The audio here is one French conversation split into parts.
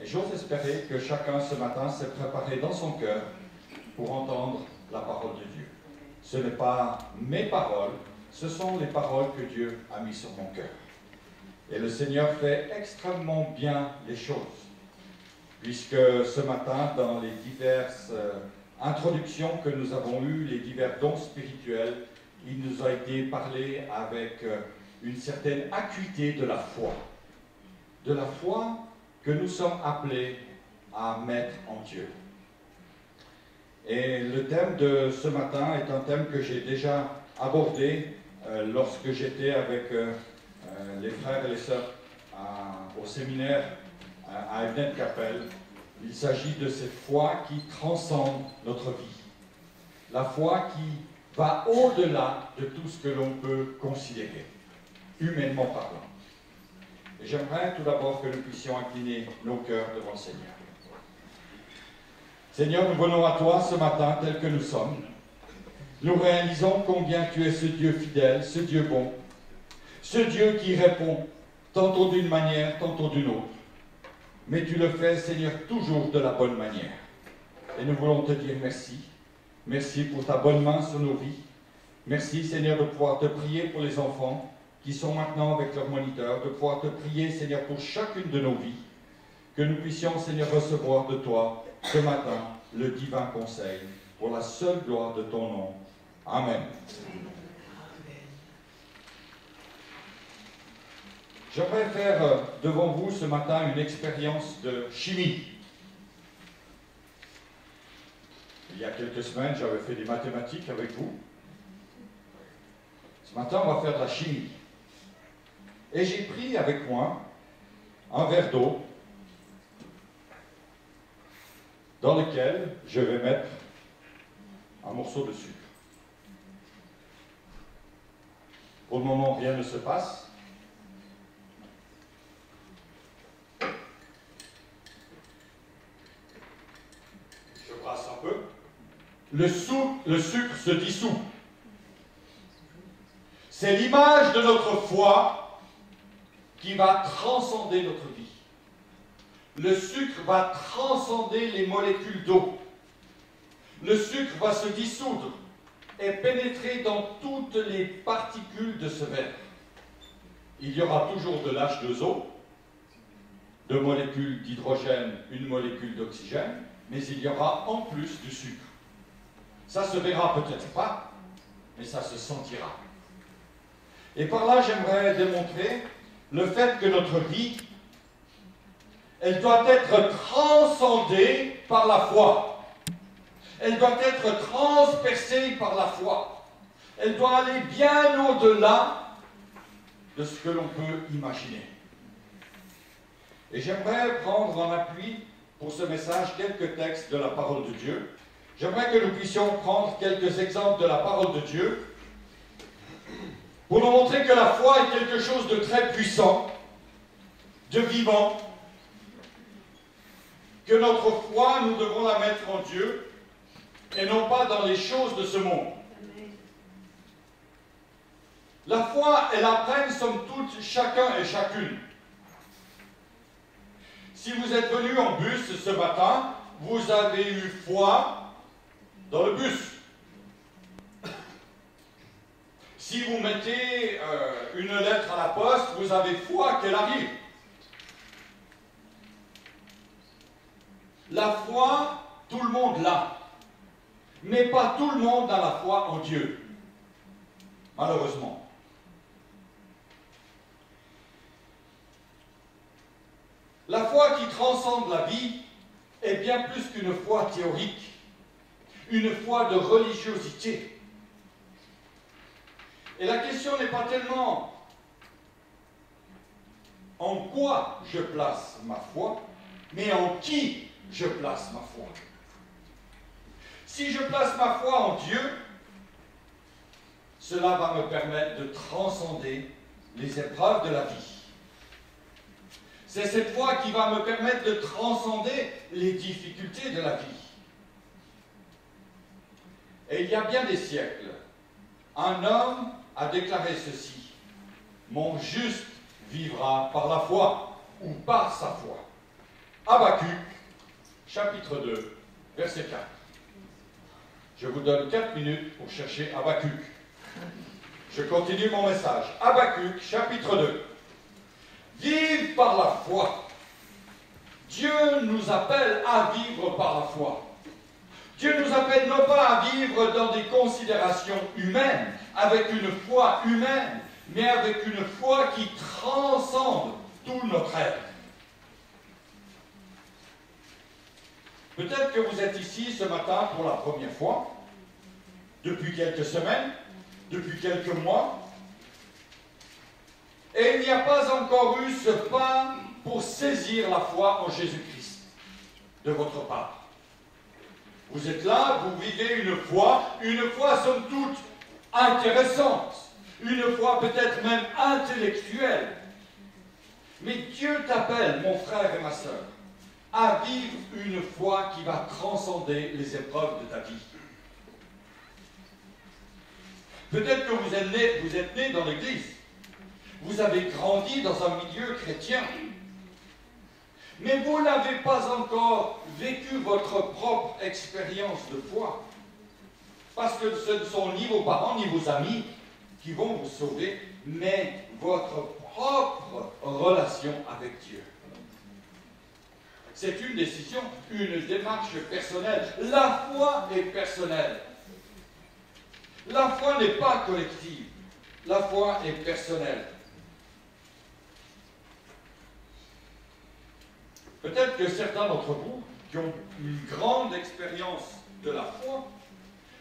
Et j'ose espérer que chacun ce matin s'est préparé dans son cœur pour entendre la parole de Dieu. Ce n'est pas mes paroles, ce sont les paroles que Dieu a mises sur mon cœur. Et le Seigneur fait extrêmement bien les choses, puisque ce matin, dans les diverses introductions que nous avons eues, les divers dons spirituels, il nous a été parlé avec une certaine acuité de la foi. De la foi que nous sommes appelés à mettre en Dieu. Et le thème de ce matin est un thème que j'ai déjà abordé lorsque j'étais avec les frères et les sœurs au séminaire à Evnen-Kapelle. Il s'agit de cette foi qui transcende notre vie. La foi qui va au-delà de tout ce que l'on peut considérer, humainement parlant. Et j'aimerais tout d'abord que nous puissions incliner nos cœurs devant le Seigneur. Seigneur, nous venons à toi ce matin tel que nous sommes. Nous réalisons combien tu es ce Dieu fidèle, ce Dieu bon, ce Dieu qui répond tantôt d'une manière, tantôt d'une autre. Mais tu le fais, Seigneur, toujours de la bonne manière. Et nous voulons te dire merci. Merci pour ta bonne main sur nos vies. Merci, Seigneur, de pouvoir te prier pour les enfants qui sont maintenant avec leur moniteur, de pouvoir te prier, Seigneur, pour chacune de nos vies, que nous puissions, Seigneur, recevoir de toi ce matin le divin conseil, pour la seule gloire de ton nom. Amen. J'aimerais faire devant vous ce matin une expérience de chimie. Il y a quelques semaines, j'avais fait des mathématiques avec vous. Ce matin, on va faire de la chimie. Et j'ai pris avec moi un verre d'eau dans lequel je vais mettre un morceau de sucre. Pour le moment, rien ne se passe. Je brasse un peu. Le sucre se dissout. C'est l'image de notre foi qui va transcender notre vie. Le sucre va transcender les molécules d'eau. Le sucre va se dissoudre et pénétrer dans toutes les particules de ce verre. Il y aura toujours de l'H2O, deux molécules d'hydrogène, une molécule d'oxygène, mais il y aura en plus du sucre. Ça se verra peut-être pas, mais ça se sentira. Et par là, j'aimerais démontrer le fait que notre vie, elle doit être transcendée par la foi. Elle doit être transpercée par la foi. Elle doit aller bien au-delà de ce que l'on peut imaginer. Et j'aimerais prendre en appui pour ce message quelques textes de la parole de Dieu. J'aimerais que nous puissions prendre quelques exemples de la parole de Dieu pour nous montrer que la foi est quelque chose de très puissant, de vivant, que notre foi, nous devons la mettre en Dieu et non pas dans les choses de ce monde. La foi, elle apprenne, somme toute, chacun et chacune. Si vous êtes venu en bus ce matin, vous avez eu foi dans le bus. Si vous mettez une lettre à la poste, vous avez foi qu'elle arrive. La foi, tout le monde l'a. Mais pas tout le monde a la foi en Dieu. Malheureusement. La foi qui transcende la vie est bien plus qu'une foi théorique, une foi de religiosité. Et la question n'est pas tellement en quoi je place ma foi, mais en qui je place ma foi. Si je place ma foi en Dieu, cela va me permettre de transcender les épreuves de la vie. C'est cette foi qui va me permettre de transcender les difficultés de la vie. Et il y a bien des siècles, un homme a déclaré ceci: « Mon juste vivra par la foi ou par sa foi. » Habakkuk, chapitre 2, verset 4. Je vous donne 4 minutes pour chercher Habakkuk. Je continue mon message. Habakkuk, chapitre 2. Vive par la foi. Dieu nous appelle à vivre par la foi. Dieu nous appelle non pas à vivre dans des considérations humaines, avec une foi humaine, mais avec une foi qui transcende tout notre être. Peut-être que vous êtes ici ce matin pour la première fois, depuis quelques semaines, depuis quelques mois, et il n'y a pas encore eu ce pas pour saisir la foi en Jésus-Christ de votre part. Vous êtes là, vous vivez une foi somme toute intéressante, une foi peut-être même intellectuelle. Mais Dieu t'appelle, mon frère et ma sœur, à vivre une foi qui va transcender les épreuves de ta vie. Peut-être que vous êtes né dans l'Église, vous avez grandi dans un milieu chrétien, mais vous n'avez pas encore vécu votre propre expérience de foi. Parce que ce ne sont ni vos parents ni vos amis qui vont vous sauver, mais votre propre relation avec Dieu. C'est une décision, une démarche personnelle. La foi est personnelle. La foi n'est pas collective. La foi est personnelle. Peut-être que certains d'entre vous qui ont une grande expérience de la foi,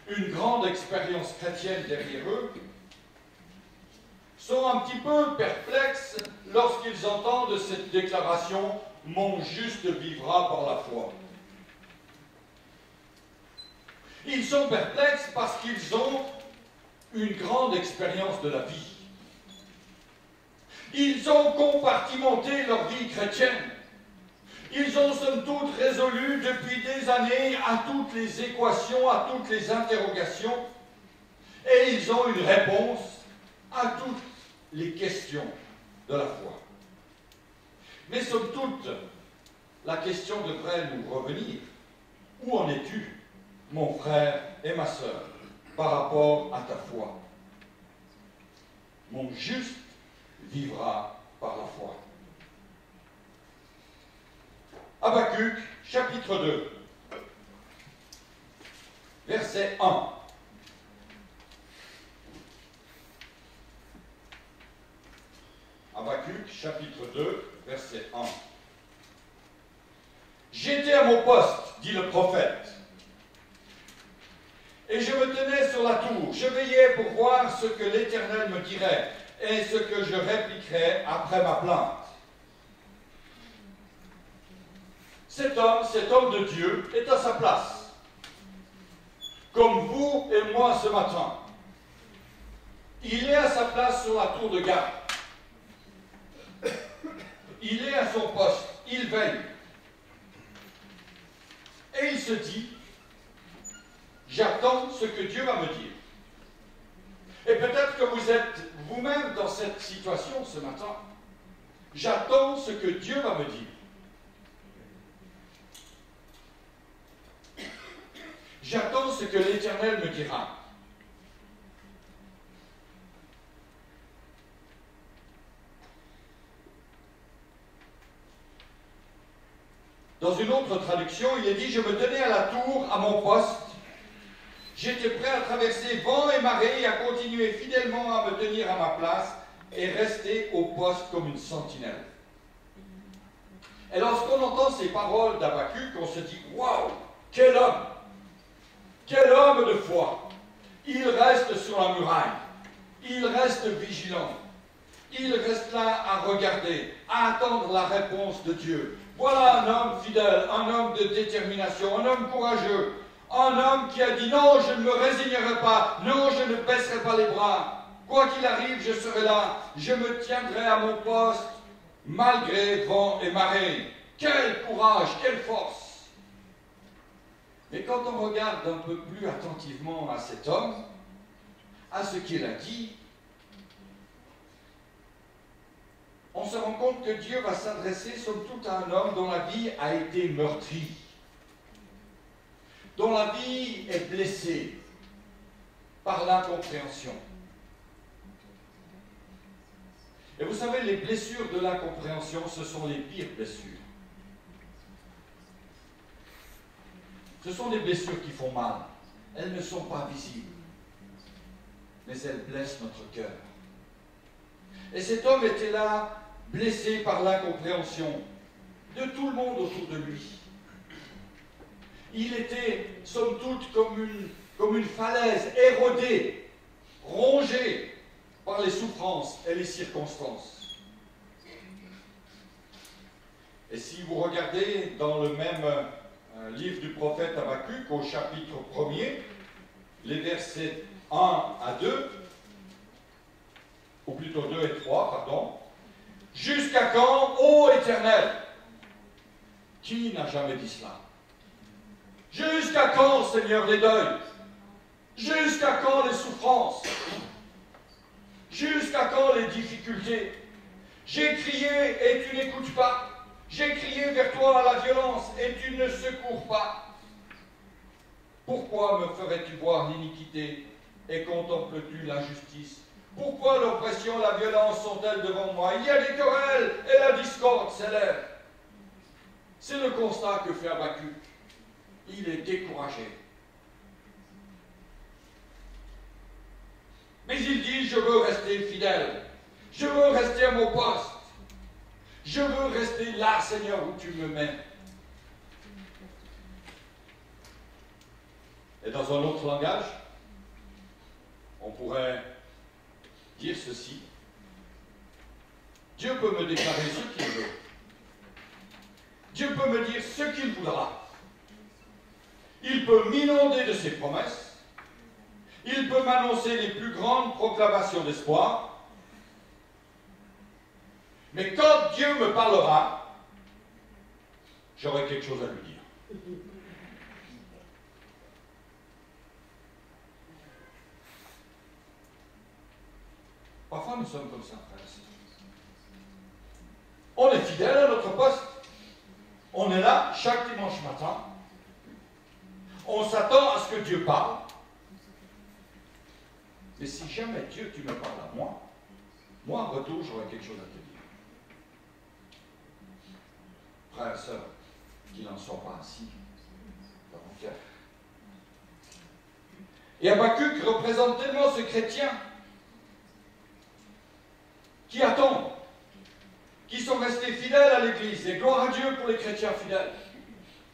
une grande expérience chrétienne derrière eux, sont un petit peu perplexes lorsqu'ils entendent cette déclaration « Mon juste vivra par la foi ». Ils sont perplexes parce qu'ils ont une grande expérience de la vie. Ils ont compartimenté leur vie chrétienne. Ils ont somme toute résolu depuis des années à toutes les équations, à toutes les interrogations, et ils ont une réponse à toutes les questions de la foi. Mais somme toute, la question devrait nous revenir. Où en es-tu, mon frère et ma sœur, par rapport à ta foi? Mon juste vivra par la foi. Habakkuk, chapitre 2, verset 1. Habakkuk, chapitre 2, verset 1. J'étais à mon poste, dit le prophète, et je me tenais sur la tour. Je veillais pour voir ce que l'Éternel me dirait et ce que je répliquerais après ma plainte. Cet homme de Dieu, est à sa place, comme vous et moi ce matin. Il est à sa place sur la tour de garde. Il est à son poste, il veille. Et il se dit, j'attends ce que Dieu va me dire. Et peut-être que vous êtes vous-même dans cette situation ce matin. J'attends ce que Dieu va me dire. J'attends ce que l'Éternel me dira. Dans une autre traduction, il est dit « Je me tenais à la tour, à mon poste. J'étais prêt à traverser vent et marée et à continuer fidèlement à me tenir à ma place et rester au poste comme une sentinelle. » Et lorsqu'on entend ces paroles d'Habakkuk, on se dit « Waouh, quel homme! Quel homme de foi! Il reste sur la muraille. Il reste vigilant. Il reste là à regarder, à attendre la réponse de Dieu. Voilà un homme fidèle, un homme de détermination, un homme courageux, un homme qui a dit non, je ne me résignerai pas, non, je ne baisserai pas les bras. Quoi qu'il arrive, je serai là, je me tiendrai à mon poste, malgré vent et marée. Quel courage, quelle force! Mais quand on regarde un peu plus attentivement à cet homme, à ce qu'il a dit, on se se rend compte que Dieu va s'adresser somme toute à un homme dont la vie a été meurtrie, dont la vie est blessée par l'incompréhension. Et vous savez, les blessures de l'incompréhension, ce sont les pires blessures. Ce sont des blessures qui font mal. Elles ne sont pas visibles, mais elles blessent notre cœur. Et cet homme était là, blessé par l'incompréhension de tout le monde autour de lui. Il était, somme toute, comme une falaise érodée, rongée par les souffrances et les circonstances. Et si vous regardez dans le même livre du prophète Habakkuk, au chapitre 1er, les versets 1 à 2, ou plutôt 2 et 3, pardon. « Jusqu'à quand, ô Éternel ?» Qui n'a jamais dit cela? Jusqu'à quand, Seigneur, les deuils? Jusqu'à quand les souffrances? Jusqu'à quand les difficultés? J'ai crié et tu n'écoutes pas. J'ai crié vers toi à la violence et tu ne secours pas. Pourquoi me ferais-tu voir l'iniquité et contemples-tu l'injustice? Pourquoi l'oppression et la violence sont-elles devant moi? Il y a des querelles et la discorde s'élève. C'est le constat que fait Habakkuk. Il est découragé. Mais il dit, je veux rester fidèle. Je veux rester à mon poste. Je veux rester là, Seigneur, où tu me mets. Et dans un autre langage, on pourrait dire ceci. Dieu peut me déclarer ce qu'il veut. Dieu peut me dire ce qu'il voudra. Il peut m'inonder de ses promesses. Il peut m'annoncer les plus grandes proclamations d'espoir. Mais quand Dieu me parlera, j'aurai quelque chose à lui dire. Parfois, nous sommes comme ça, frères et sœurs. On est fidèle à notre poste. On est là chaque dimanche matin. On s'attend à ce que Dieu parle. Mais si jamais Dieu, tu me parles à moi, en retour, j'aurai quelque chose à te dire. Frères et sœurs, qu'il n'en soit pas ainsi dans mon cœur. Et Habakkuk représente tellement ce chrétien qui attendent, qui sont restés fidèles à l'Église. Et gloire à Dieu pour les chrétiens fidèles.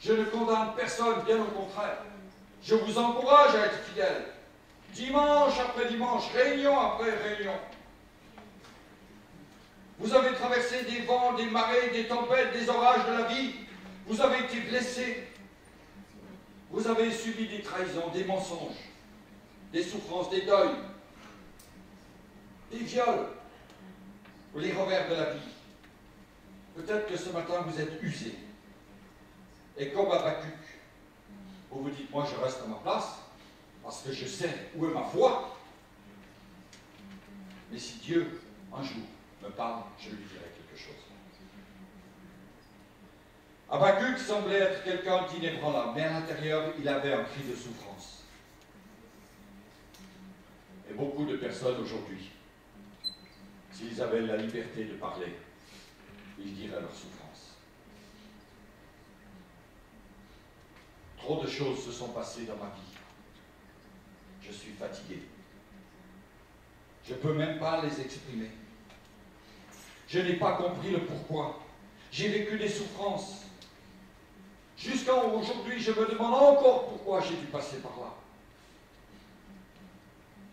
Je ne condamne personne, bien au contraire. Je vous encourage à être fidèles. Dimanche après dimanche, réunion après réunion. Vous avez traversé des vents, des marées, des tempêtes, des orages de la vie. Vous avez été blessés. Vous avez subi des trahisons, des mensonges, des souffrances, des deuils, des viols, les revers de la vie. Peut-être que ce matin, vous êtes usé. Et comme Habakkuk, vous vous dites, moi je reste à ma place, parce que je sais où est ma foi. Mais si Dieu, un jour, me parle, je lui dirai quelque chose. Habakkuk semblait être quelqu'un d'inébranlable, mais à l'intérieur, il avait un cri de souffrance. Et beaucoup de personnes aujourd'hui, s'ils avaient la liberté de parler, ils diraient leur souffrance. Trop de choses se sont passées dans ma vie. Je suis fatigué. Je ne peux même pas les exprimer. Je n'ai pas compris le pourquoi. J'ai vécu des souffrances. Jusqu'à aujourd'hui, je me demande encore pourquoi j'ai dû passer par là.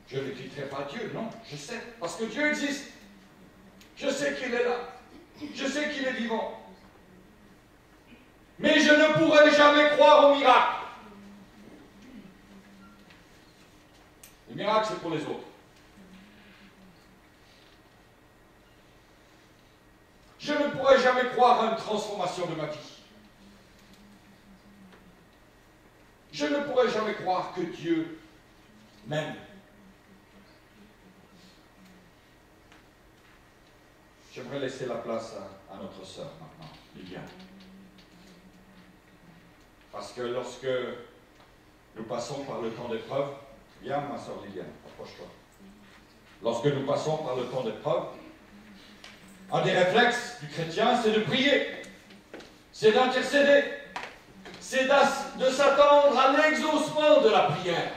Je ne crierai pas Dieu, non, je sais, parce que Dieu existe. Je sais qu'il est là. Je sais qu'il est vivant. Mais je ne pourrai jamais croire au miracle. Le miracle, c'est pour les autres. Je ne pourrai jamais croire à une transformation de ma vie. Je ne pourrai jamais croire que Dieu m'aime. J'aimerais laisser la place à notre sœur maintenant, Liliane. Parce que lorsque nous passons par le temps d'épreuve, viens ma sœur Liliane, approche-toi. Lorsque nous passons par le temps d'épreuve, un des réflexes du chrétien, c'est de prier, c'est d'intercéder, c'est de s'attendre à l'exaucement de la prière.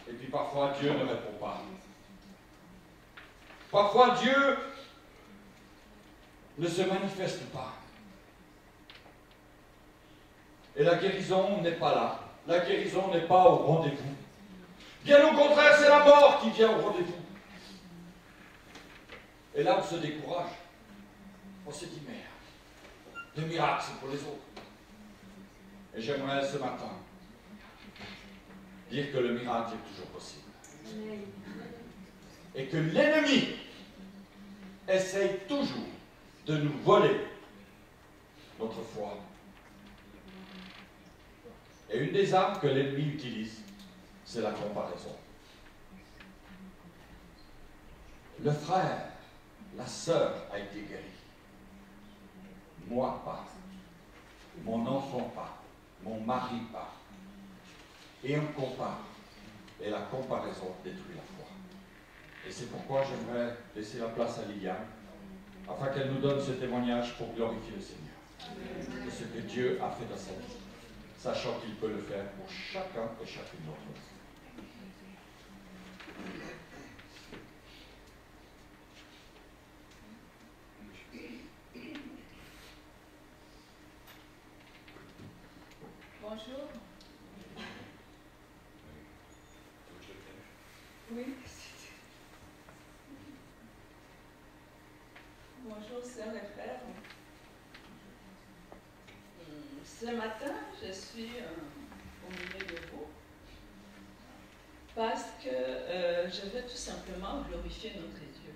Et puis parfois, Dieu ne répond pas. Parfois, Dieu ne se manifeste pas. Et la guérison n'est pas là. La guérison n'est pas au rendez-vous. Bien au contraire, c'est la mort qui vient au rendez-vous. Et là, on se décourage. On se dit, merde, le miracle, c'est pour les autres. Et j'aimerais ce matin dire que le miracle est toujours possible. Et que l'ennemi essaye toujours de nous voler notre foi. Et une des armes que l'ennemi utilise, c'est la comparaison. Le frère, la sœur a été guérie. Moi pas. Mon enfant pas. Mon mari pas. Et on compare. Et la comparaison détruit la foi. Et c'est pourquoi j'aimerais laisser la place à Liliane, afin qu'elle nous donne ce témoignage pour glorifier le Seigneur. De ce que Dieu a fait dans sa vie, sachant qu'il peut le faire pour chacun et chacune d'entre nous. Bonjour. Oui. Bonjour, sœurs et frères. Ce matin, je suis au milieu de vous parce que je veux tout simplement glorifier notre Dieu.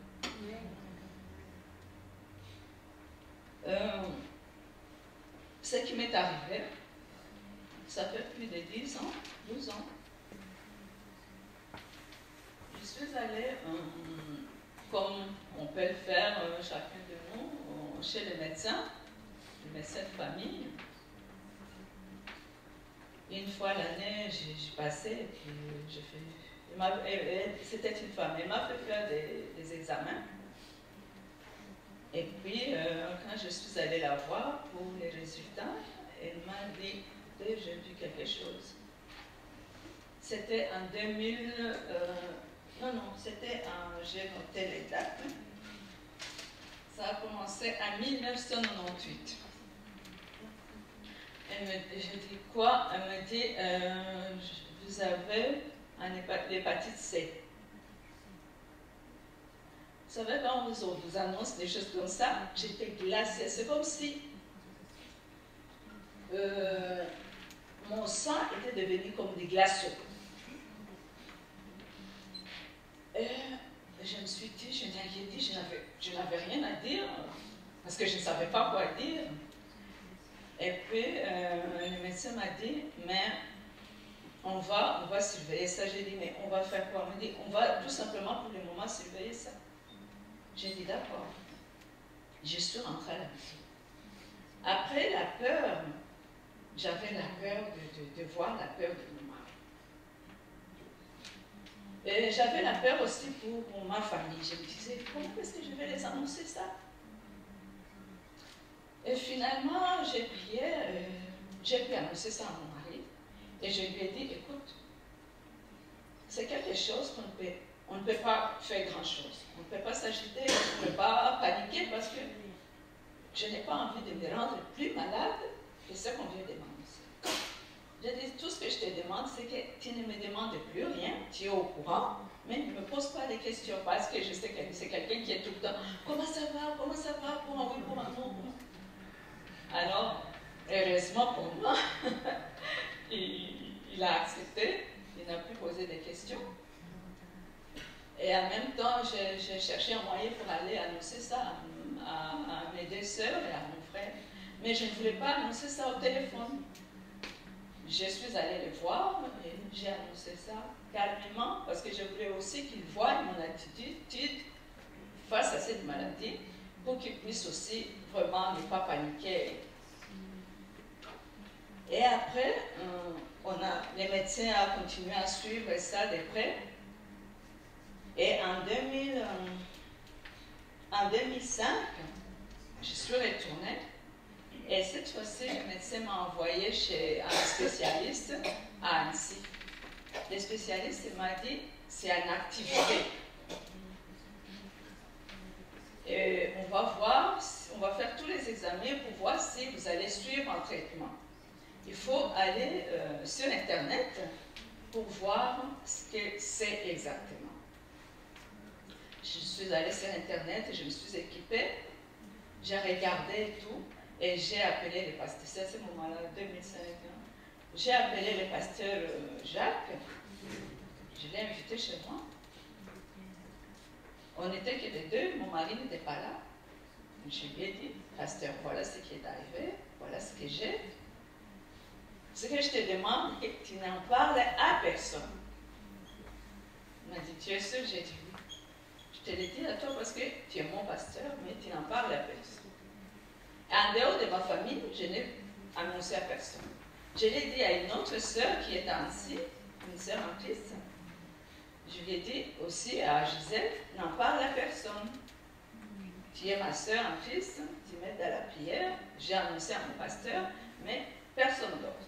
Ce qui m'est arrivé, ça fait plus de 10 ans, 12 ans. Je suis allée, comme on peut le faire chacun de nous, chez le médecin de famille. Une fois l'année, j'ai passé et puis j'ai fait. C'était une femme, elle m'a fait faire des examens. Et puis, quand je suis allée la voir pour les résultats, elle m'a dit, écoutez, j'ai vu quelque chose. C'était en 2000, c'était en, j'ai noté les dates. Ça a commencé en 1998. Je dis quoi? Elle me dit, vous avez l'hépatite C. Vous savez, quand on vous annonce des choses comme ça, j'étais glacée. C'est comme si mon sang était devenu comme des glaçons. Et je me suis dit, je m'ai dit, je n'avais rien à dire, parce que je ne savais pas quoi dire. Et puis, le médecin m'a dit, mais on va surveiller ça. J'ai dit, mais on va faire quoi? On m'a dit, on va tout simplement pour le moment surveiller ça. J'ai dit, d'accord. Je suis rentrée à la maison. Après, la peur, j'avais la peur de voir la peur de mon mari. Et j'avais la peur aussi pour ma famille. Je me disais, comment est-ce que je vais les annoncer ça? Et finalement, j'ai prié, j'ai pu annoncer ça à mon mari. Et je lui ai dit, écoute, c'est quelque chose qu'on ne peut pas faire grand-chose. On ne peut pas s'agiter, on ne peut pas paniquer parce que je n'ai pas envie de me rendre plus malade que ce qu'on vient de m'annoncer. J'ai dit, tout ce que je te demande, c'est que tu ne me demandes plus rien, tu es au courant, mais ne me pose pas des questions parce que je sais que c'est quelqu'un qui est tout le temps, comment ça va, pour un oui, pour un non. Alors, heureusement pour moi, il a accepté, il n'a plus posé de questions. Et en même temps, j'ai cherché un moyen pour aller annoncer ça à mes deux sœurs et à mon frère. Mais je ne voulais pas annoncer ça au téléphone. Je suis allée les voir et j'ai annoncé ça calmement parce que je voulais aussi qu'ils voient mon attitude cette maladie pour qu'ils puissent aussi vraiment ne pas paniquer. Et après, les médecins ont continué à suivre ça de près. Et en 2005, je suis retournée. Et cette fois-ci, le médecin m'a envoyé chez un spécialiste à Annecy. Le spécialiste m'a dit, c'est une activité. Et on va faire tous les examens pour voir si vous allez suivre un traitement. Il faut aller sur Internet pour voir ce que c'est exactement. Je suis allée sur Internet et je me suis équipée. J'ai regardé tout et j'ai appelé le pasteur. C'est à ce moment-là, 2005. J'ai appelé le pasteur Jacques. Je l'ai invité chez moi. On n'était que les deux, mon mari n'était pas là. Je lui ai dit, pasteur, voilà ce qui est arrivé, voilà ce que j'ai. Ce que je te demande, c'est que tu n'en parles à personne. Il m'a dit, tu es sûr? J'ai dit oui. Je te l'ai dit à toi parce que tu es mon pasteur, mais tu n'en parles à personne. En dehors de ma famille, je n'ai annoncé à personne. Je l'ai dit à une autre sœur qui est ainsi, une sœur en Christ. Je lui ai dit aussi à Gisèle, n'en parle à personne. Tu es ma sœur en Christ, tu m'aides à la prière. J'ai annoncé à mon pasteur, mais personne d'autre.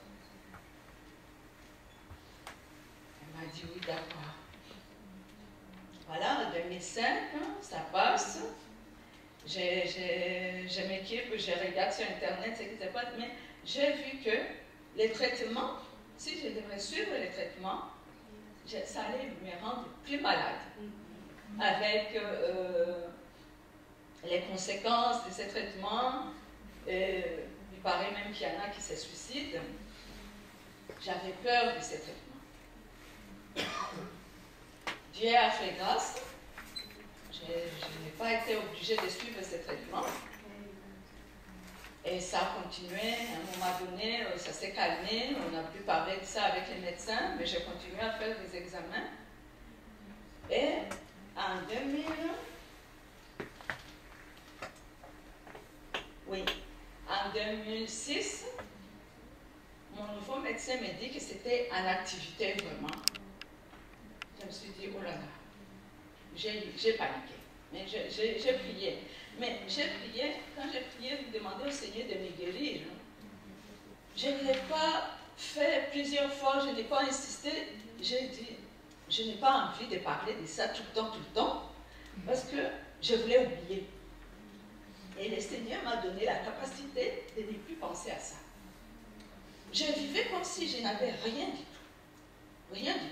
Elle m'a dit oui, d'accord. Voilà, en 2005, ça passe. Je m'équipe, je regarde sur Internet ce qui se passe, mais j'ai vu que les traitements, si je devrais suivre les traitements, ça allait me rendre plus malade. Avec les conséquences de ces traitements, il paraît même qu'il y en a qui se suicident. J'avais peur de ces traitements. Dieu a fait grâce. Je n'ai pas été obligée de suivre ces traitements. Et ça a continué. À un moment donné, ça s'est calmé. On a pu parler de ça avec les médecins, mais j'ai continué à faire des examens. Et en 2006, mon nouveau médecin m'a dit que c'était en activité vraiment. Je me suis dit, oh là là, j'ai paniqué. Mais j'ai prié. Mais j'ai prié, quand j'ai prié, je demandais au Seigneur de me guérir. Je ne l'ai pas fait plusieurs fois, je n'ai pas insisté. J'ai dit, je n'ai pas envie de parler de ça tout le temps, parce que je voulais oublier. Et le Seigneur m'a donné la capacité de ne plus penser à ça. Je vivais comme si je n'avais rien du tout. Rien du tout.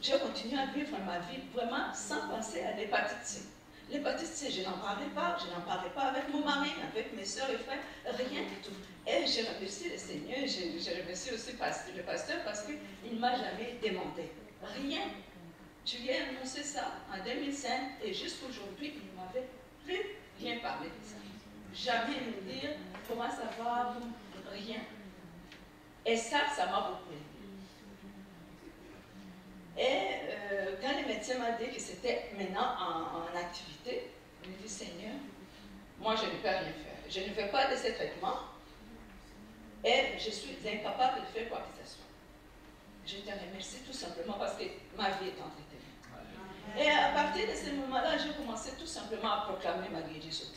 J'ai continué à vivre ma vie vraiment sans penser à l'hépatite C. L'hépatite C, je n'en parlais pas avec mon mari, avec mes soeurs et frères, rien du tout. Et j'ai remercié le Seigneur, j'ai remercié aussi le pasteur parce qu'il ne m'a jamais demandé. Rien. Je lui ai annoncé ça en 2005 et jusqu'aujourd'hui, il ne m'avait plus rien parlé de ça. Jamais me dire comment ça va, rien. Et ça m'a beaucoup aidé. Et quand le médecin m'a dit que c'était maintenant en activité, je me dis, Seigneur, moi je ne peux rien faire. Je ne fais pas de ces traitements et je suis incapable de faire quoi que ce soit. Je te remercie tout simplement parce que ma vie est entretenue. Et à partir de ce moment-là, j'ai commencé tout simplement à proclamer ma guérison.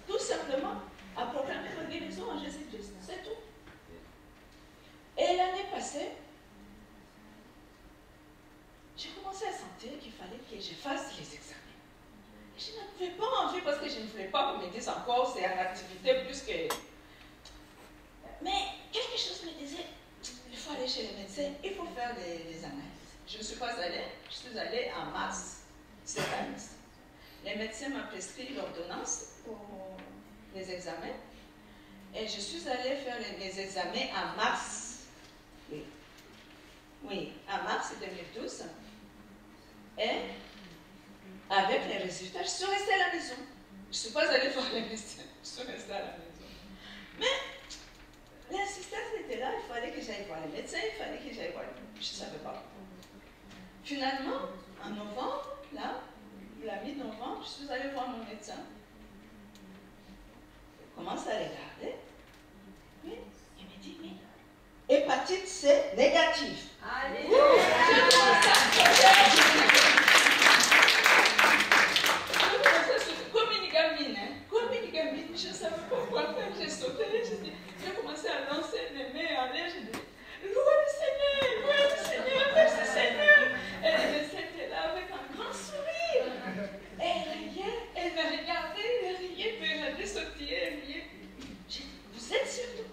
Tout simplement à proclamer ma guérison en Jésus-Christ. C'est tout. Et l'année passée, j'ai commencé à sentir qu'il fallait que je fasse les examens. Et je n'avais pas envie parce que je ne voulais pas qu'on me dise encore c'est en activité plus que... Mais quelque chose me disait, il faut aller chez les médecins, il faut faire les analyses. Je ne suis pas allée, je suis allée en mars cette année. Les médecins m'ont prescrit l'ordonnance pour les examens. Et je suis allée faire les examens en mars. Oui, en mars 2012. Et avec les résultats, je suis restée à la maison. Je ne suis pas allée voir les médecins, je suis restée à la maison. Mais l'assistance était là, il fallait que j'aille voir les médecins, il fallait que j'aille voir les... Je ne savais pas. Finalement, en novembre, là, la mi-novembre, je suis allée voir mon médecin. Je commence à regarder. Oui, il me dit, mais hépatite C négative. Allez, je ne savais pas quoi faire, j'ai sauté, j'ai commencé à lancer mes mains en l'air, j'ai dit, louez le Seigneur, merci Seigneur. Et le médecin était là avec un grand sourire. Elle riait, elle me regardait, elle riait, puis elle allait sortir, elle riait. J'ai dit, vous êtes sûr?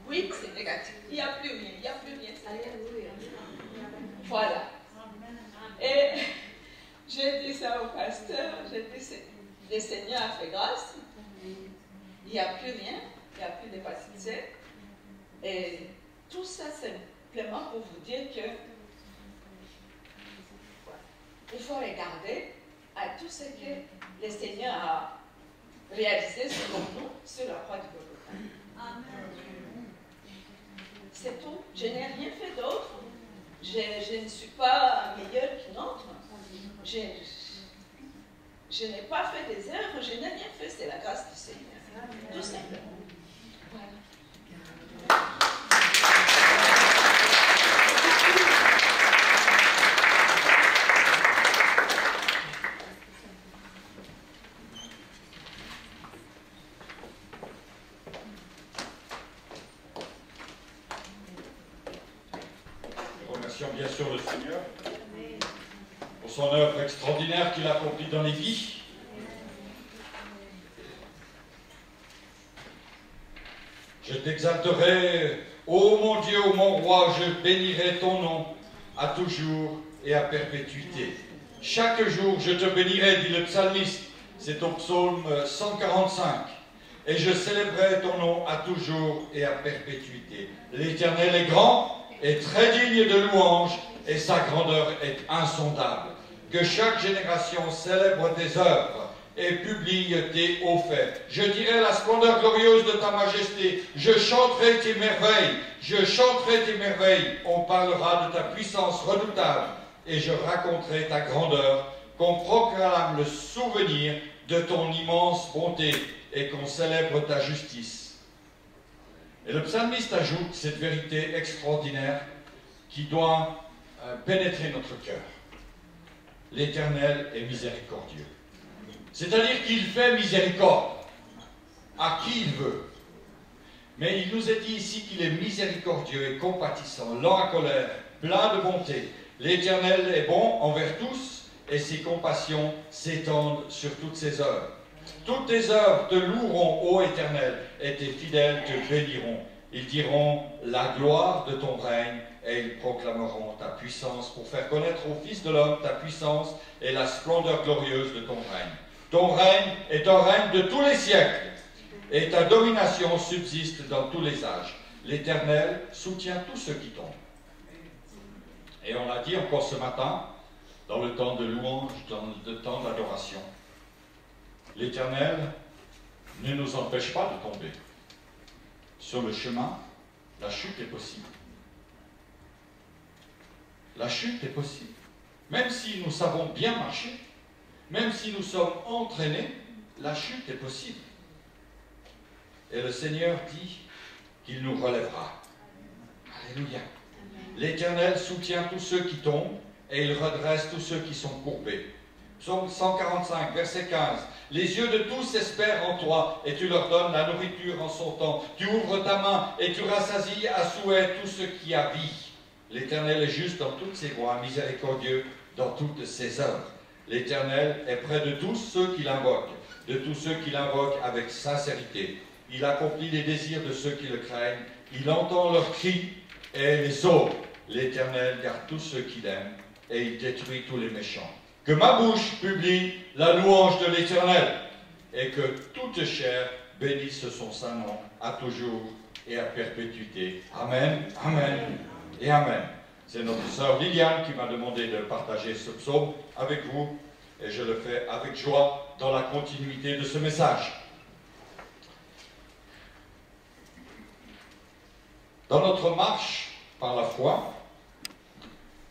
Oui, c'est négatif, il n'y a plus rien, il n'y a plus rien. Voilà. Et j'ai dit ça au pasteur, j'ai dit, le Seigneur a fait grâce. Il n'y a plus rien, il n'y a plus d'hépatite C. Et tout ça, simplement pour vous dire que il faut regarder à tout ce que le Seigneur a réalisé sur nous, sur la croix du Golgotha. C'est tout. Je n'ai rien fait d'autre. Je ne suis pas meilleure qu'une autre. Je n'ai pas fait des œuvres, je n'ai rien fait, c'est la grâce du Seigneur. Tout simplement. Voilà. Nous remercions bien sûr le Seigneur pour son œuvre extraordinaire qu'il accomplit dans les vies. Je t'exalterai, ô mon Dieu, ô mon roi, je bénirai ton nom à toujours et à perpétuité. Chaque jour je te bénirai, dit le psalmiste, c'est au psaume 145. Et je célébrerai ton nom à toujours et à perpétuité. L'Éternel est grand et très digne de louange, et sa grandeur est insondable. Que chaque génération célèbre tes œuvres et publie tes hauts faits. Je dirai la splendeur glorieuse de ta majesté. Je chanterai tes merveilles. Je chanterai tes merveilles. On parlera de ta puissance redoutable. Et je raconterai ta grandeur. Qu'on proclame le souvenir de ton immense bonté et qu'on célèbre ta justice. Et le psalmiste ajoute cette vérité extraordinaire qui doit pénétrer notre cœur. L'Éternel est miséricordieux. C'est-à-dire qu'il fait miséricorde à qui il veut. Mais il nous est dit ici qu'il est miséricordieux et compatissant, lent à colère, plein de bonté. L'Éternel est bon envers tous et ses compassions s'étendent sur toutes ses œuvres. Toutes tes œuvres te loueront, ô Éternel, et tes fidèles te béniront. Ils diront la gloire de ton règne et ils proclameront ta puissance pour faire connaître au Fils de l'homme ta puissance et la splendeur glorieuse de ton règne. Ton règne est un règne de tous les siècles, et ta domination subsiste dans tous les âges. L'Éternel soutient tous ceux qui tombent. Et on l'a dit encore ce matin, dans le temps de louange, dans le temps d'adoration. L'Éternel ne nous empêche pas de tomber. Sur le chemin, la chute est possible. La chute est possible. Même si nous savons bien marcher, même si nous sommes entraînés, la chute est possible. Et le Seigneur dit qu'il nous relèvera. Alléluia. L'Éternel soutient tous ceux qui tombent et il redresse tous ceux qui sont courbés. Psaume 145, verset 15. Les yeux de tous espèrent en toi et tu leur donnes la nourriture en son temps. Tu ouvres ta main et tu rassasies à souhait tout ce qui a vie. L'Éternel est juste dans toutes ses voies, miséricordieux dans toutes ses œuvres. L'Éternel est près de tous ceux qui l'invoquent, de tous ceux qui l'invoquent avec sincérité. Il accomplit les désirs de ceux qui le craignent. Il entend leurs cris et les sauve. L'Éternel garde tous ceux qui l'aiment et il détruit tous les méchants. Que ma bouche publie la louange de l'Éternel et que toute chair bénisse son saint nom à toujours et à perpétuité. Amen, amen et amen. C'est notre sœur Liliane qui m'a demandé de partager ce psaume avec vous et je le fais avec joie dans la continuité de ce message. Dans notre marche par la foi,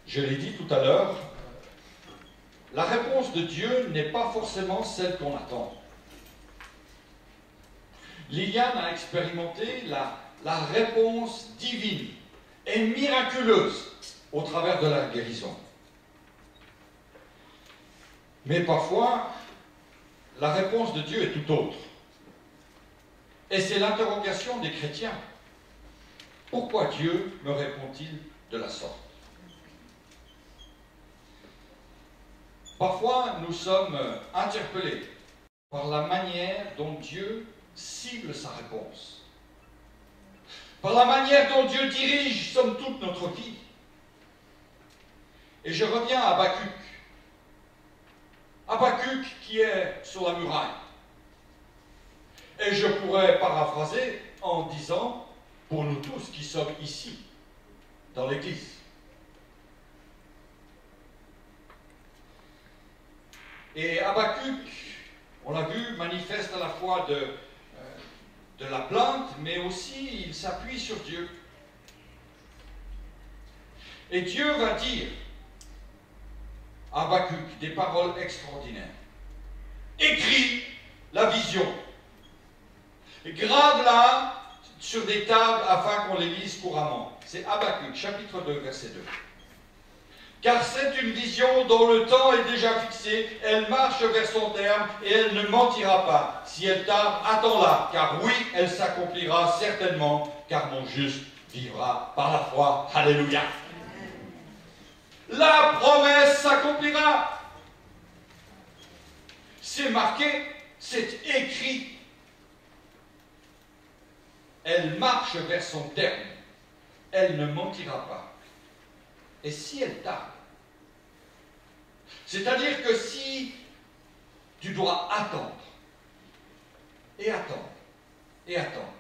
je l'ai dit tout à l'heure, la réponse de Dieu n'est pas forcément celle qu'on attend. Liliane a expérimenté la réponse divine et miraculeuse au travers de la guérison. Mais parfois, la réponse de Dieu est tout autre. Et c'est l'interrogation des chrétiens. Pourquoi Dieu me répond-il de la sorte? Parfois, nous sommes interpellés par la manière dont Dieu cible sa réponse, par la manière dont Dieu dirige, somme toute, notre vie. Et je reviens à Habakkuk. Habakkuk qui est sur la muraille. Et je pourrais paraphraser en disant, pour nous tous qui sommes ici, dans l'Église, et Habakkuk, on l'a vu, manifeste à la fois de la plainte, mais aussi il s'appuie sur Dieu. Et Dieu va dire à Habakkuk des paroles extraordinaires. Écris la vision. Grave-la sur des tables afin qu'on les lise couramment. C'est Habakkuk, chapitre 2, verset 2. Car c'est une vision dont le temps est déjà fixé, elle marche vers son terme et elle ne mentira pas. Si elle tarde, attends-la, car oui, elle s'accomplira certainement, car mon juste vivra par la foi. Alléluia. La promesse s'accomplira. C'est marqué, c'est écrit. Elle marche vers son terme. Elle ne mentira pas. Et si elle tarde, c'est-à-dire que si tu dois attendre, et attendre, et attendre,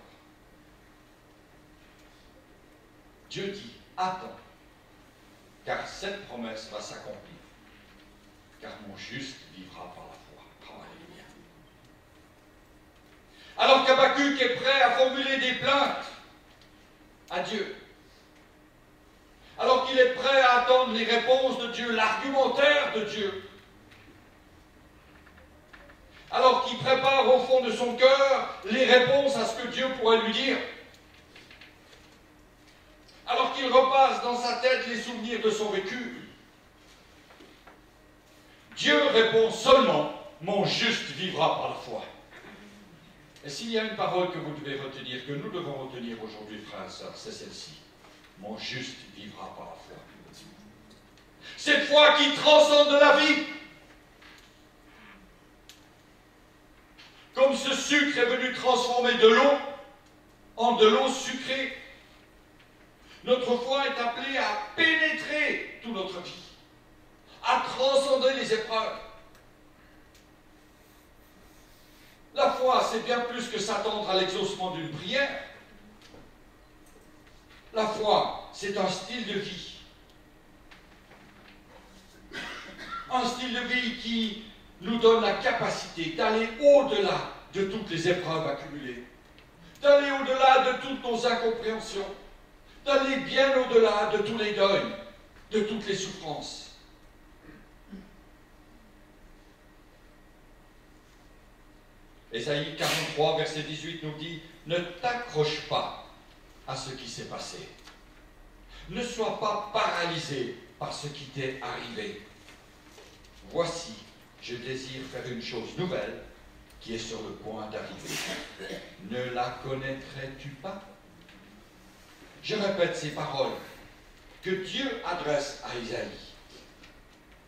Dieu dit, attends, car cette promesse va s'accomplir, car mon juste vivra par la foi. Oh, alléluia. Alors qu'Habakkuk est prêt à formuler des plaintes à Dieu, alors qu'il est prêt à attendre les réponses de Dieu, l'argumentaire de Dieu, alors qu'il prépare au fond de son cœur les réponses à ce que Dieu pourrait lui dire, alors qu'il repasse dans sa tête les souvenirs de son vécu, Dieu répond seulement, mon juste vivra par la foi. Et s'il y a une parole que vous devez retenir, que nous devons retenir aujourd'hui, frères et sœurs, c'est celle-ci. Mon juste vivra par la foi. Cette foi qui transcende la vie. Comme ce sucre est venu transformer de l'eau en de l'eau sucrée, notre foi est appelée à pénétrer toute notre vie, à transcender les épreuves. La foi, c'est bien plus que s'attendre à l'exaucement d'une prière. La foi, c'est un style de vie. Un style de vie qui nous donne la capacité d'aller au-delà de toutes les épreuves accumulées, d'aller au-delà de toutes nos incompréhensions, d'aller bien au-delà de tous les deuils, de toutes les souffrances. Ésaïe 43, verset 18 nous dit « Ne t'accroche pas à ce qui s'est passé. Ne sois pas paralysé par ce qui t'est arrivé. Voici, je désire faire une chose nouvelle qui est sur le point d'arriver. Ne la connaîtrais-tu pas ?» Je répète ces paroles que Dieu adresse à Isaïe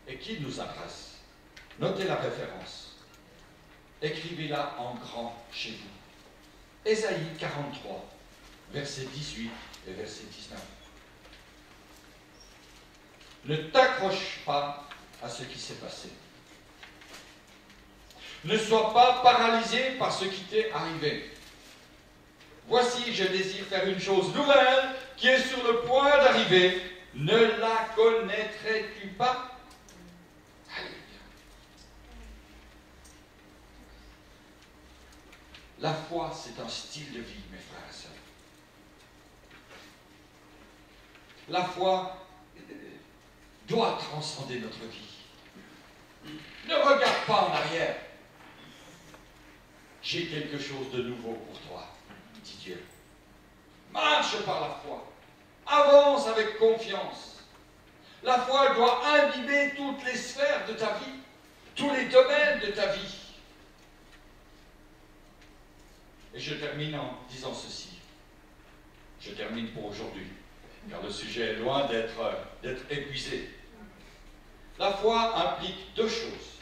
et qu'il nous adresse. Notez la référence. Écrivez-la en grand chez vous. Ésaïe 43, verset 18 et verset 19. Ne t'accroche pas à ce qui s'est passé. Ne sois pas paralysé par ce qui t'est arrivé. Voici, je désire faire une chose nouvelle qui est sur le point d'arriver. Ne la connaîtrais-tu pas? Alléluia. La foi, c'est un style de vie, mes frères et sœurs. La foi doit transcender notre vie. Ne regarde pas en arrière. J'ai quelque chose de nouveau pour toi, dit Dieu. Marche par la foi. Avance avec confiance. La foi, elle doit imbiber toutes les sphères de ta vie, tous les domaines de ta vie. Et je termine en disant ceci. Je termine pour aujourd'hui, car le sujet est loin d'être épuisé. La foi implique deux choses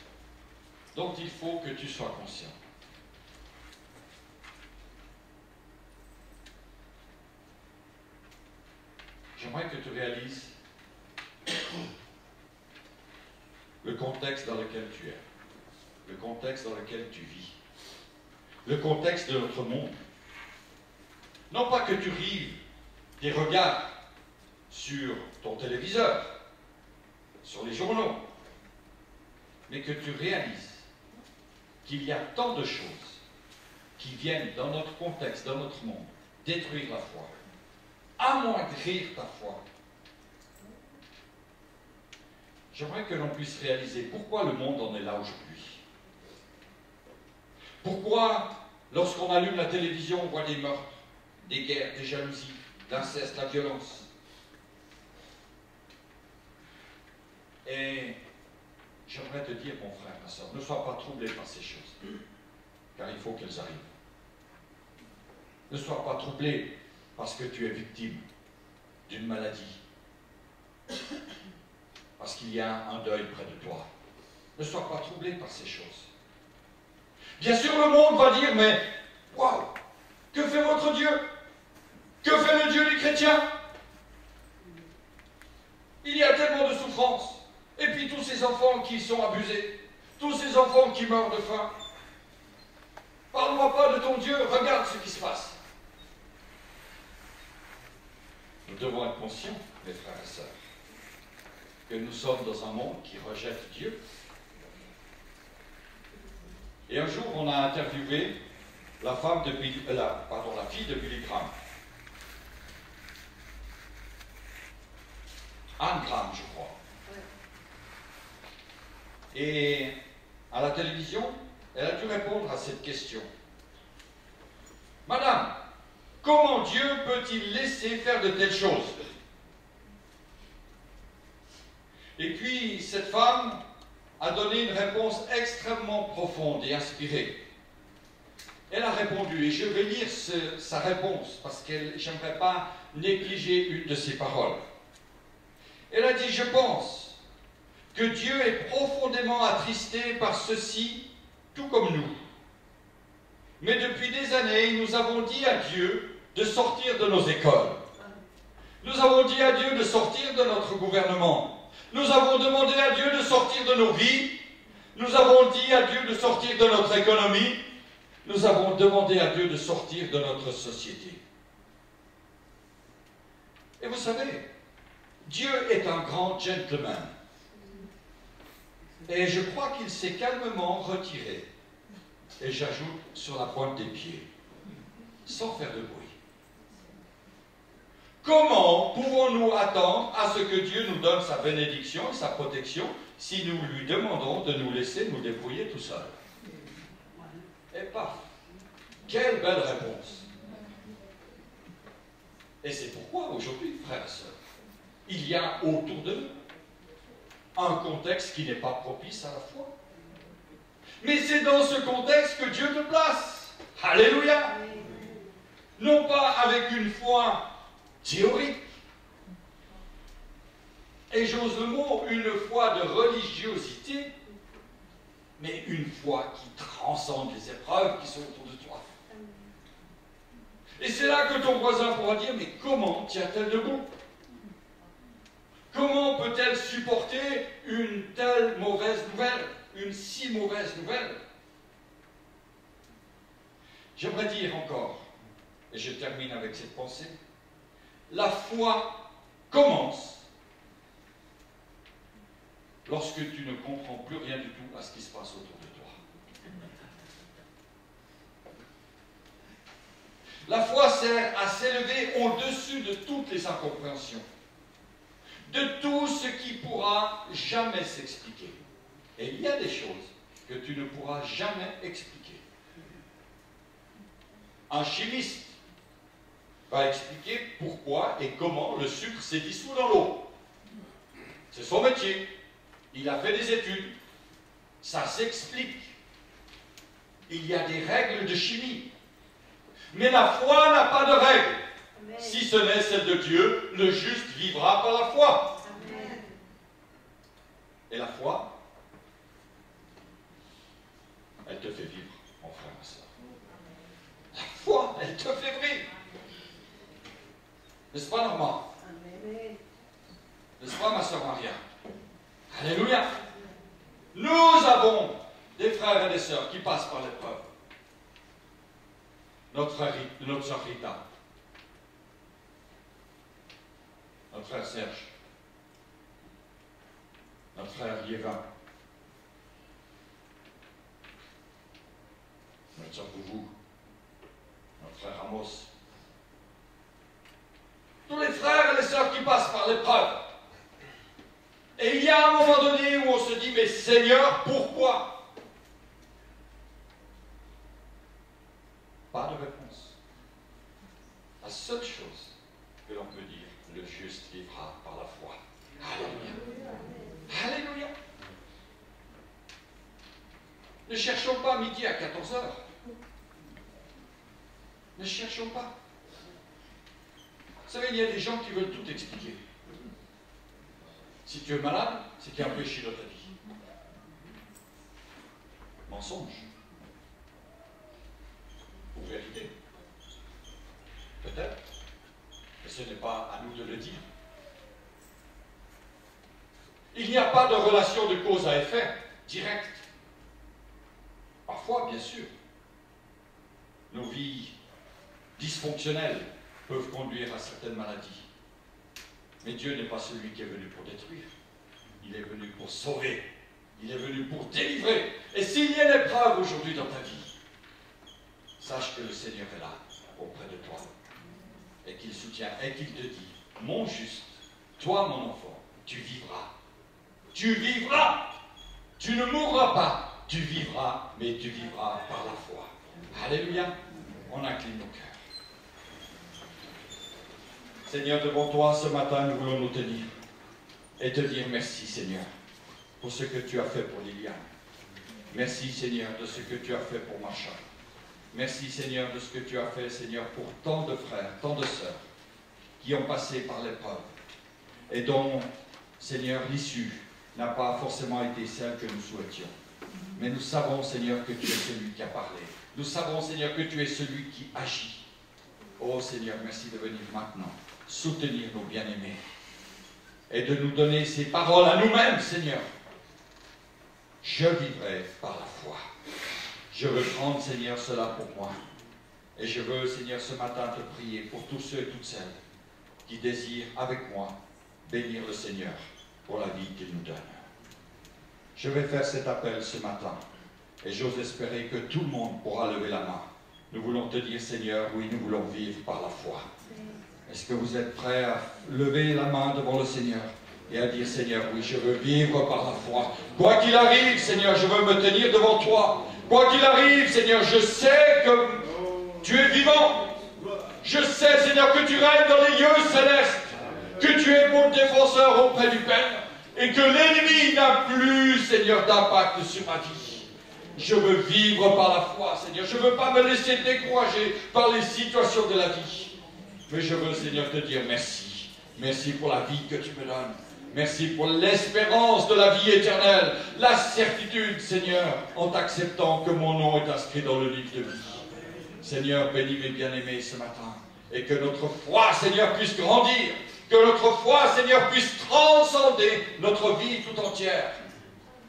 dont il faut que tu sois conscient. J'aimerais que tu réalises le contexte dans lequel tu es, le contexte dans lequel tu vis, le contexte de notre monde. Non pas que tu rives des regards sur ton téléviseur, sur les journaux, mais que tu réalises qu'il y a tant de choses qui viennent dans notre contexte, dans notre monde, détruire la foi, amoindrir ta foi. J'aimerais que l'on puisse réaliser pourquoi le monde en est là aujourd'hui. Pourquoi, lorsqu'on allume la télévision, on voit des meurtres, des guerres, des jalousies, l'inceste, la violence. Et j'aimerais te dire, mon frère, ma soeur, ne sois pas troublé par ces choses, car il faut qu'elles arrivent. Ne sois pas troublé parce que tu es victime d'une maladie, parce qu'il y a un deuil près de toi. Ne sois pas troublé par ces choses. Bien sûr, le monde va dire, mais, waouh, que fait votre Dieu? Que fait le Dieu des chrétiens? Il y a tellement de souffrances. Et puis tous ces enfants qui sont abusés, tous ces enfants qui meurent de faim. Parle-moi pas de ton Dieu, regarde ce qui se passe. Nous devons être conscients, mes frères et sœurs, que nous sommes dans un monde qui rejette Dieu. Et un jour, on a interviewé la fille de Billy Graham. Anne Graham, je crois. Et à la télévision, elle a dû répondre à cette question. Madame, comment Dieu peut-il laisser faire de telles choses? Et puis, cette femme a donné une réponse extrêmement profonde et inspirée. Elle a répondu, et je vais lire sa réponse, parce que je n'aimerais pas négliger une de ses paroles. Elle a dit, je pense que Dieu est profondément attristé par ceci, tout comme nous. Mais depuis des années, nous avons dit à Dieu de sortir de nos écoles. Nous avons dit à Dieu de sortir de notre gouvernement. Nous avons demandé à Dieu de sortir de nos vies. Nous avons dit à Dieu de sortir de notre économie. Nous avons demandé à Dieu de sortir de notre société. Et vous savez, Dieu est un grand gentleman. Et je crois qu'il s'est calmement retiré. Et j'ajoute sur la pointe des pieds, sans faire de bruit. Comment pouvons-nous attendre à ce que Dieu nous donne sa bénédiction et sa protection si nous lui demandons de nous laisser nous débrouiller tout seuls? Et paf! Quelle belle réponse! Et c'est pourquoi aujourd'hui, frères et sœurs, il y a autour de nous un contexte qui n'est pas propice à la foi. Mais c'est dans ce contexte que Dieu te place. Alléluia! Non pas avec une foi théorique, et j'ose le mot, une foi de religiosité, mais une foi qui transcende les épreuves qui sont autour de toi. Et c'est là que ton voisin pourra dire, mais comment tient-elle debout? Comment peut-elle supporter une telle mauvaise nouvelle, une si mauvaise nouvelle? J'aimerais dire encore, et je termine avec cette pensée, la foi commence lorsque tu ne comprends plus rien du tout à ce qui se passe autour de toi. La foi sert à s'élever au-dessus de toutes les incompréhensions, de tout ce qui pourra jamais s'expliquer. Et il y a des choses que tu ne pourras jamais expliquer. Un chimiste va expliquer pourquoi et comment le sucre s'est dissous dans l'eau. C'est son métier. Il a fait des études. Ça s'explique. Il y a des règles de chimie. Mais la foi n'a pas de règles. Amen. Si ce n'est celle de Dieu, le juste vivra par la foi. Amen. Et la foi, elle te fait vivre, mon frère, ma soeur. La foi, elle te fait vivre. N'est-ce pas, Normand? Amen. N'est-ce pas, ma soeur Maria? Alléluia. Nous avons des frères et des sœurs qui passent par l'épreuve. Notre sœur Rita, notre frère Serge, notre frère Yéva, notre sœur Bouvou, notre frère Amos. Tous les frères et les sœurs qui passent par l'épreuve. Et il y a un moment donné où on se dit, mais Seigneur, pourquoi? Pas de réponse. La seule chose que l'on peut dire, le juste vivra par la foi. Alléluia. Alléluia. Ne cherchons pas midi à 14 h. Ne cherchons pas. Vous savez, il y a des gens qui veulent tout expliquer. Si tu es malade, c'est qu'il y a un péché dans ta vie. Mensonge. Ou vérité. Peut-être. Mais ce n'est pas à nous de le dire. Il n'y a pas de relation de cause à effet directe. Parfois, bien sûr, nos vies dysfonctionnelles peuvent conduire à certaines maladies. Mais Dieu n'est pas celui qui est venu pour détruire. Il est venu pour sauver. Il est venu pour délivrer. Et s'il y a une épreuve aujourd'hui dans ta vie, sache que le Seigneur est là, auprès de toi. Et qu'il soutient, et qu'il te dit, mon juste, toi mon enfant, tu vivras. Tu vivras. Tu ne mourras pas. Tu vivras, mais tu vivras par la foi. Alléluia. On incline nos cœurs. Seigneur, devant toi, ce matin, nous voulons nous tenir et te dire merci, Seigneur, pour ce que tu as fait pour Liliane. Merci, Seigneur, de ce que tu as fait pour Macha. Merci, Seigneur, de ce que tu as fait, Seigneur, pour tant de frères, tant de sœurs qui ont passé par l'épreuve et dont, Seigneur, l'issue n'a pas forcément été celle que nous souhaitions. Mais nous savons, Seigneur, que tu es celui qui a parlé. Nous savons, Seigneur, que tu es celui qui agit. Oh, Seigneur, merci de venir maintenant soutenir nos bien-aimés et de nous donner ces paroles à nous-mêmes, Seigneur. Je vivrai par la foi. Je veux prendre, Seigneur, cela pour moi. Et je veux, Seigneur, ce matin te prier pour tous ceux et toutes celles qui désirent, avec moi, bénir le Seigneur pour la vie qu'il nous donne. Je vais faire cet appel ce matin et j'ose espérer que tout le monde pourra lever la main. Nous voulons te dire, Seigneur, oui, nous voulons vivre par la foi. Est-ce que vous êtes prêts à lever la main devant le Seigneur et à dire, Seigneur, oui, je veux vivre par la foi. Quoi qu'il arrive, Seigneur, je veux me tenir devant toi. Quoi qu'il arrive, Seigneur, je sais que tu es vivant. Je sais, Seigneur, que tu règnes dans les lieux célestes, que tu es mon défenseur auprès du Père et que l'ennemi n'a plus, Seigneur, d'impact sur ma vie. Je veux vivre par la foi, Seigneur. Je ne veux pas me laisser décourager par les situations de la vie. Mais je veux, Seigneur, te dire merci. Merci pour la vie que tu me donnes. Merci pour l'espérance de la vie éternelle. La certitude, Seigneur, en t'acceptant que mon nom est inscrit dans le livre de vie. Seigneur, bénis mes bien-aimés ce matin. Et que notre foi, Seigneur, puisse grandir. Que notre foi, Seigneur, puisse transcender notre vie tout entière.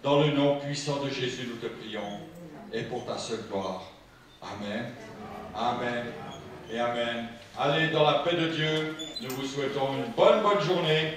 Dans le nom puissant de Jésus, nous te prions. Et pour ta seule gloire. Amen. Amen. Et Amen. Allez dans la paix de Dieu. Nous vous souhaitons une bonne journée.